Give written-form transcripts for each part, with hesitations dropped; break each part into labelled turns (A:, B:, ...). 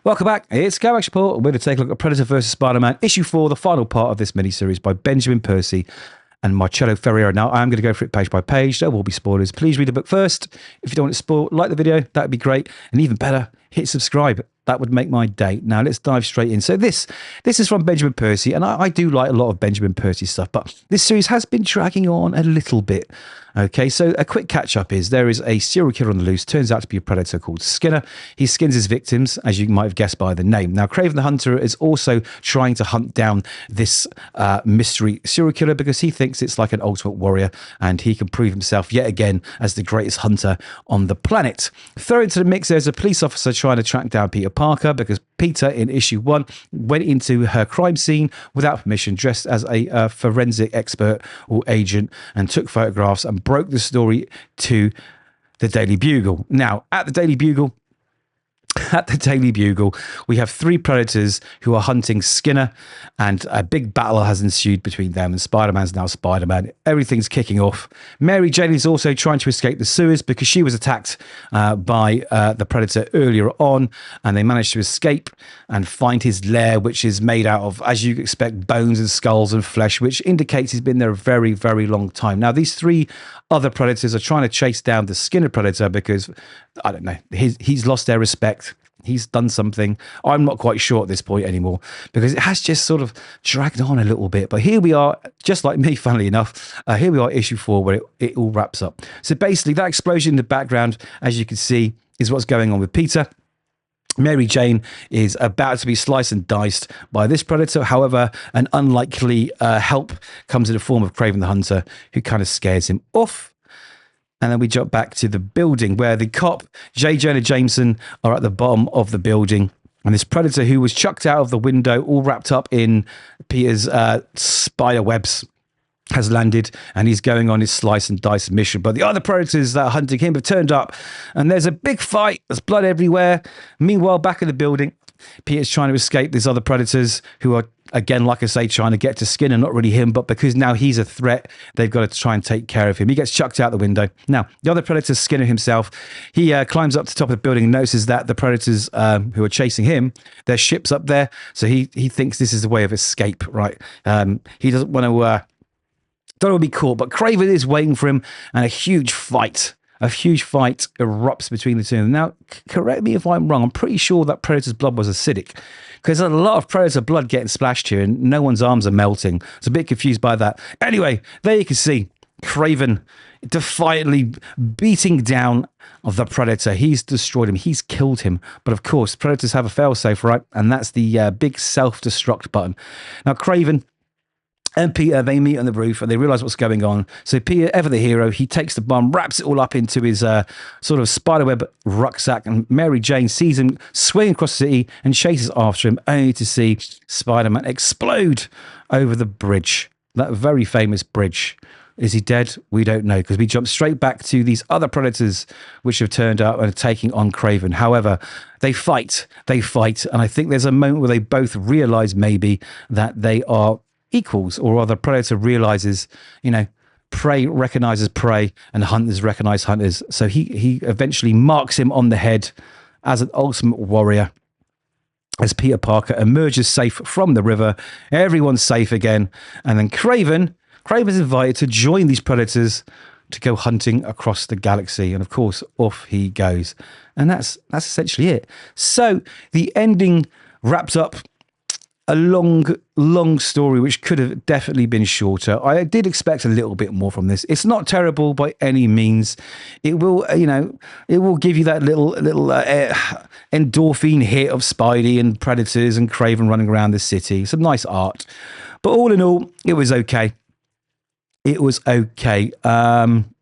A: Welcome back. It's Kovacs Report. We're going to take a look at Predator vs. Spider-Man, issue 4, the final part of this miniseries by Benjamin Percy and Marcelo Ferreira. Now, I'm going to go through it page by page. There will be spoilers. Please read the book first. If you don't want to spoil, like the video. That would be great. And even better, hit subscribe. That would make my day. Now, let's dive straight in. So this is from Benjamin Percy, and I do like a lot of Benjamin Percy stuff, but this series has been dragging on a little bit. Okay, so a quick catch-up is there is a serial killer on the loose, turns out to be a predator called Skinner. He skins his victims, as you might have guessed by the name. Now, Kraven the Hunter is also trying to hunt down this mystery serial killer because he thinks it's like an ultimate warrior and he can prove himself yet again as the greatest hunter on the planet. Throw into the mix, there's a police officer trying to track down Peter Parker because Peter, in issue 1, went into her crime scene without permission, dressed as a forensic expert or agent, and took photographs and broke the story to the Daily Bugle. Now, at the Daily Bugle, we have 3 predators who are hunting Skinner, and a big battle has ensued between them, and Spider-Man's now Spider-Man. Everything's kicking off. Mary Jane is also trying to escape the sewers because she was attacked by the predator earlier on, and they managed to escape and find his lair, which is made out of, as you expect, bones and skulls and flesh, which indicates he's been there a very, very long time. Now, these 3 other predators are trying to chase down the Skinner predator because, I don't know, he's lost their respect. He's done something. I'm not quite sure at this point anymore because it has just sort of dragged on a little bit. But here we are, just like me, funnily enough, here we are, issue 4, where it all wraps up. So basically, that explosion in the background, as you can see, is what's going on with Peter. Mary Jane is about to be sliced and diced by this predator. However, an unlikely help comes in the form of Kraven the Hunter, who kind of scares him off. And then we jump back to the building where the cop, J. Jonah Jameson, are at the bottom of the building. And this predator who was chucked out of the window, all wrapped up in Peter's spider webs, has landed, and he's going on his slice and dice mission. But the other predators that are hunting him have turned up, and there's a big fight. There's blood everywhere. Meanwhile, back in the building, Peter's trying to escape these other predators who are, again, like I say, trying to get to Skinner, not really him, but because now he's a threat, they've got to try and take care of him. He gets chucked out the window. Now, the other predator, Skinner himself, he climbs up to the top of the building and notices that the predators who are chasing him, their ship's up there, so he thinks this is the way of escape, right? He doesn't want to don't want to be caught, but Kraven is waiting for him, and a huge fight erupts between the two of them. Now, correct me if I'm wrong, I'm pretty sure that Predator's blood was acidic, because there's a lot of Predator blood getting splashed here, and no one's arms are melting. I was a bit confused by that. Anyway, there you can see Kraven defiantly beating down the Predator. He's destroyed him. He's killed him. But of course, Predators have a failsafe, right? And that's the big self-destruct button. Now, Kraven and Peter, they meet on the roof and they realize what's going on. So Peter, ever the hero, he takes the bomb, wraps it all up into his sort of spiderweb rucksack, and Mary Jane sees him swing across the city and chases after him, only to see Spider-Man explode over the bridge, that very famous bridge. Is he dead? We don't know, because we jump straight back to these other predators which have turned up and are taking on Kraven. However, they fight, and I think there's a moment where they both realize maybe that they are equals, or rather predator realizes, you know, prey recognizes prey and hunters recognize hunters. So he eventually marks him on the head as an ultimate warrior. As Peter Parker emerges safe from the river, everyone's safe again, and then Kraven's invited to join these predators to go hunting across the galaxy, and of course off he goes. And that's essentially it. So the ending wraps up a long story which could have definitely been shorter. I did expect a little bit more from this. It's not terrible by any means. It will, you know, it will give you that little endorphin hit of Spidey and Predators and Kraven running around the city. Some nice art. But all in all, it was okay. It was okay. I'm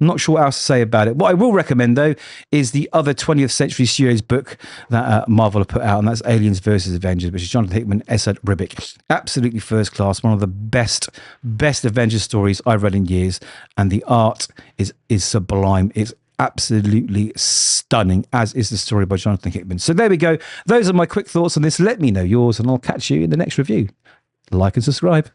A: not sure what else to say about it. What I will recommend, though, is the other 20th Century Studios book that Marvel have put out, and that's Aliens vs. Avengers, which is Jonathan Hickman, Esad Ribic. Absolutely first class, one of the best Avengers stories I've read in years, and the art is sublime. It's absolutely stunning, as is the story by Jonathan Hickman. So there we go. Those are my quick thoughts on this. Let me know yours, and I'll catch you in the next review. Like and subscribe.